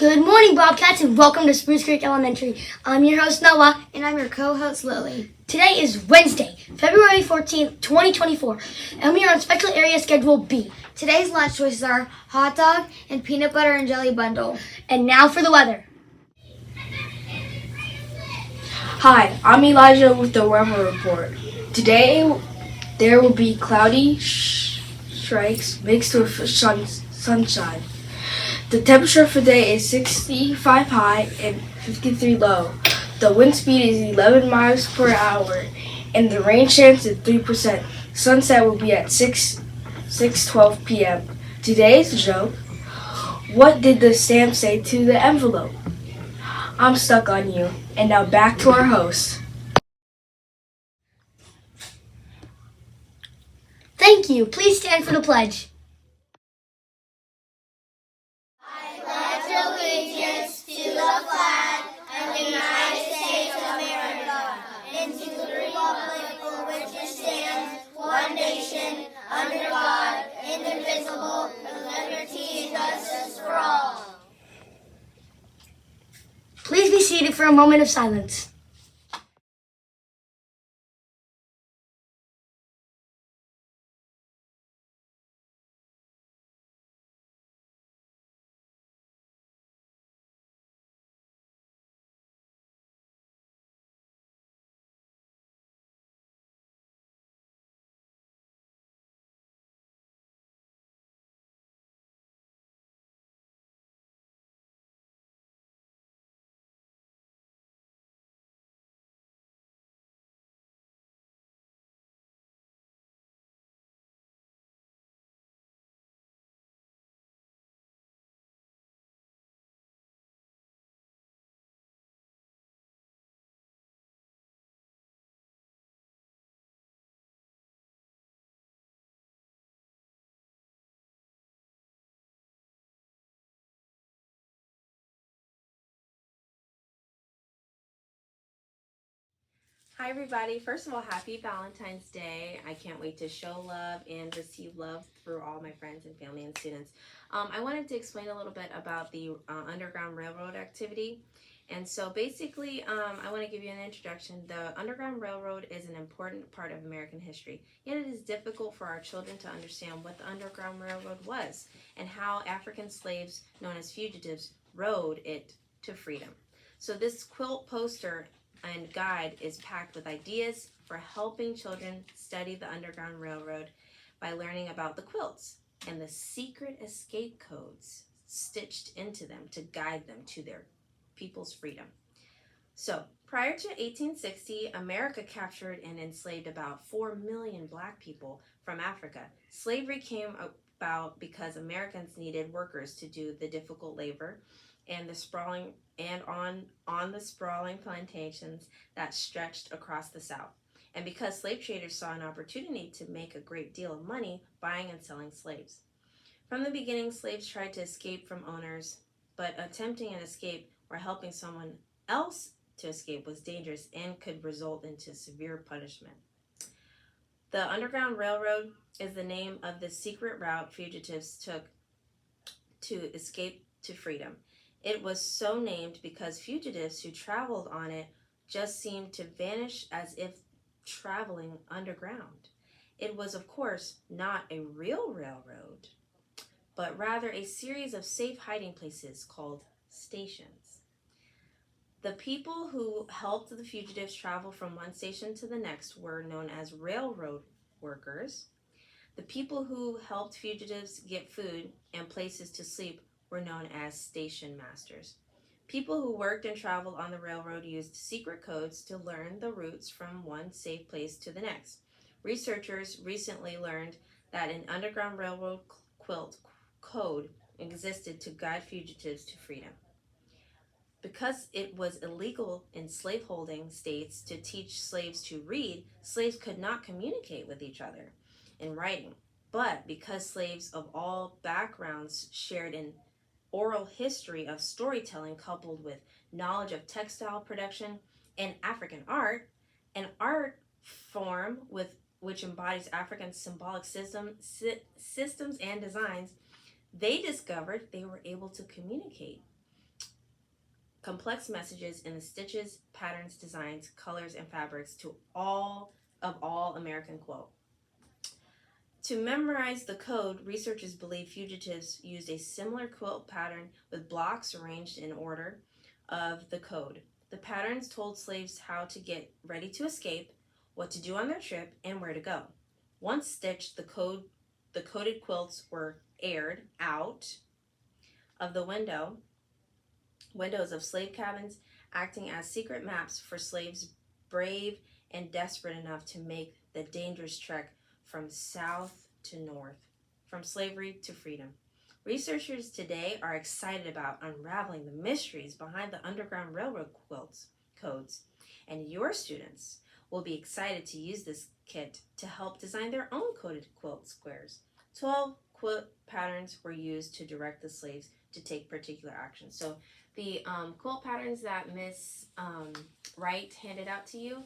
Good morning, Bobcats, and welcome to Spruce Creek Elementary. I'm your host, Noah. And I'm your co-host, Lily. Today is Wednesday, February 14th, 2024, and we are on Special Area Schedule B. Today's lunch choices are hot dog and peanut butter and jelly bundle. And now for the weather. Hi, I'm Elijah with the weather report. Today, there will be cloudy strikes mixed with sunshine. The temperature for today is 65 high and 53 low. The wind speed is 11 miles per hour, and the rain chance is 3%. Sunset will be at 6:12 p.m. Today's joke: what did the stamp say to the envelope? I'm stuck on you. And now back to our host. Thank you. Please stand for the pledge. I pledge allegiance to the flag of the United States of America and to the republic for which it stands, one nation, under God, indivisible, with liberty and justice for all. Please be seated for a moment of silence. Hi everybody. First of all, happy Valentine's Day. I can't wait to show love and receive love through all my friends and family and students. I wanted to explain a little bit about the Underground Railroad activity. And so basically, I want to give you an introduction. The Underground Railroad is an important part of American history, yet it is difficult for our children to understand what the Underground Railroad was and how African slaves, known as fugitives, rode it to freedom. So this quilt poster and guide is packed with ideas for helping children study the Underground Railroad by learning about the quilts and the secret escape codes stitched into them to guide them to their people's freedom. So, prior to 1860, America captured and enslaved about 4 million black people from Africa. Slavery came about because Americans needed workers to do the difficult labor and the sprawling on the sprawling plantations that stretched across the South. And because slave traders saw an opportunity to make a great deal of money buying and selling slaves. From the beginning, slaves tried to escape from owners, but attempting an escape or helping someone else to escape was dangerous and could result into severe punishment. The Underground Railroad is the name of the secret route fugitives took to escape to freedom. It was so named because fugitives who traveled on it just seemed to vanish as if traveling underground. It was, of course, not a real railroad, but rather a series of safe hiding places called stations. The people who helped the fugitives travel from one station to the next were known as railroad workers. The people who helped fugitives get food and places to sleep were known as station masters. People who worked and traveled on the railroad used secret codes to learn the routes from one safe place to the next. Researchers recently learned that an Underground Railroad quilt code existed to guide fugitives to freedom. Because it was illegal in slaveholding states to teach slaves to read, slaves could not communicate with each other in writing. But because slaves of all backgrounds shared an oral history of storytelling coupled with knowledge of textile production and African art, an art form which embodies African symbolic systems and designs, they discovered they were able to communicate. complex messages in the stitches, patterns, designs, colors, and fabrics to all American quilt. To memorize the code, researchers believe fugitives used a similar quilt pattern with blocks arranged in order of the code. The patterns told slaves how to get ready to escape, what to do on their trip, and where to go. Once stitched, the coded quilts were aired out of the windows of slave cabins, acting as secret maps for slaves brave and desperate enough to make the dangerous trek from south to north, from slavery to freedom. Researchers today are excited about unraveling the mysteries behind the Underground Railroad quilts codes, and your students will be excited to use this kit to help design their own coded quilt squares. 12 quilt patterns were used to direct the slaves to take particular actions. So the quilt patterns that Miss Wright handed out to you,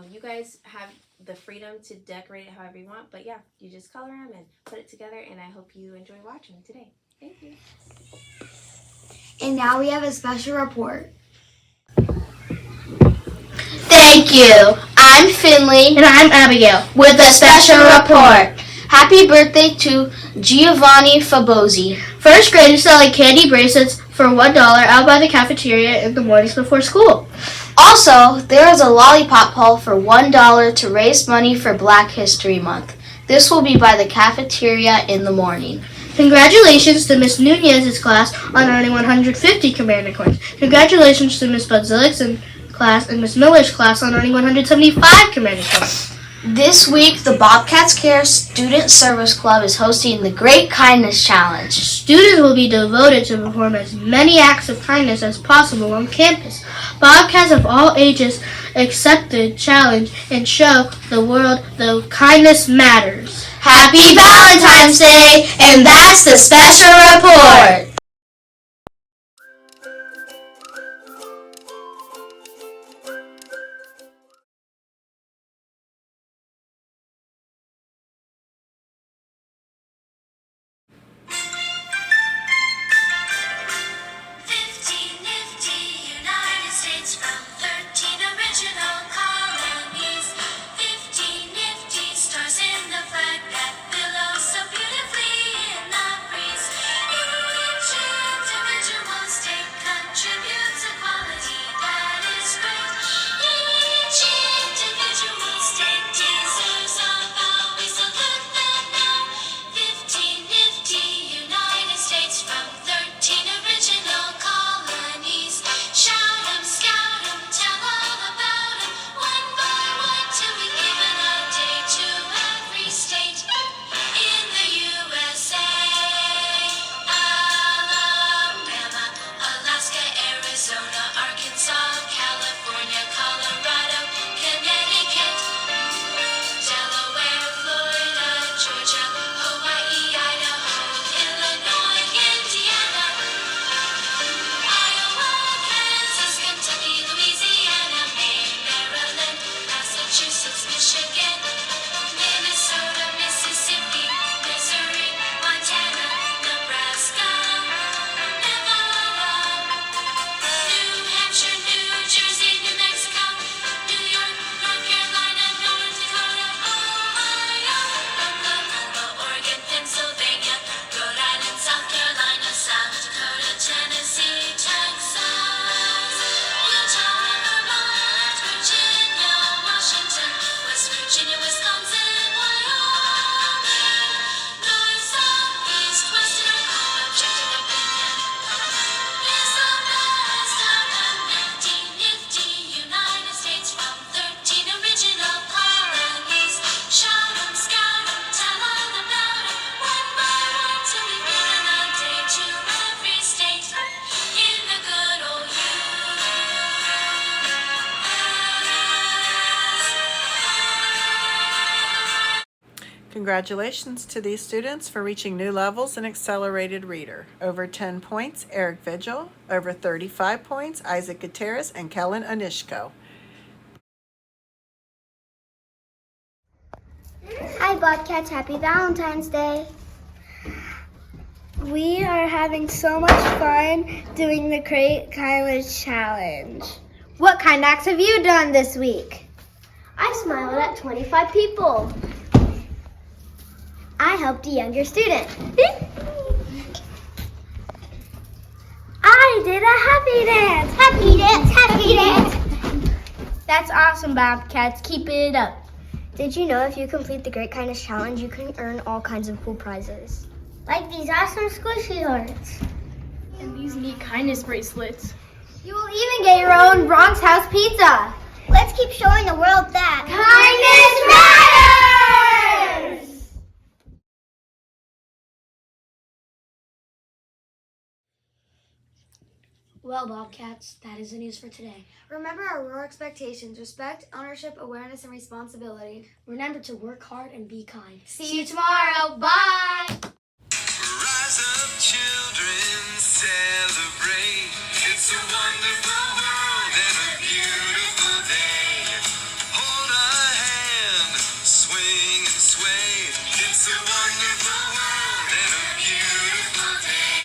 you guys have the freedom to decorate it however you want, but yeah, you just color them and put it together, and I hope you enjoy watching today. Thank you. And now we have a special report. Thank you. I'm Finley. And I'm Abigail. With a special report. Happy birthday to Giovanni Fabosi. First graders selling candy bracelets for $1 out by the cafeteria in the mornings before school. Also, there is a lollipop haul for $1 to raise money for Black History Month. This will be by the cafeteria in the morning. Congratulations to Miss Nunez's class on earning 150 Commander coins. Congratulations to Miss Budzilik's class and Miss Miller's class on earning 175 Commander coins. This week, the Bobcats Care Student Service Club is hosting the Great Kindness Challenge. Students will be devoted to perform as many acts of kindness as possible on campus. Bobcats of all ages accept the challenge and show the world that kindness matters. Happy Valentine's Day, and that's the special report. Congratulations to these students for reaching new levels in Accelerated Reader. Over 10 points, Eric Vigil. Over 35 points, Isaac Gutierrez and Kellen Anishko. Hi, Bobcats. Happy Valentine's Day. We are having so much fun doing the Great Kindness Challenge. What kind of acts have you done this week? I smiled at 25 people. I helped a younger student. I did a happy dance. Happy dance, happy dance. That's awesome, Bobcats. Keep it up. Did you know if you complete the Great Kindness Challenge, you can earn all kinds of cool prizes? Like these awesome squishy hearts. And these neat kindness bracelets. You will even get your own Bronx House pizza. Let's keep showing the world that Kindness matters! Well, Bobcats, that is the news for today. Remember our rural expectations: respect, ownership, awareness, and responsibility. Remember to work hard and be kind. See you tomorrow. Bye! Rise up, children, celebrate. It's a wonderful world and a beautiful day.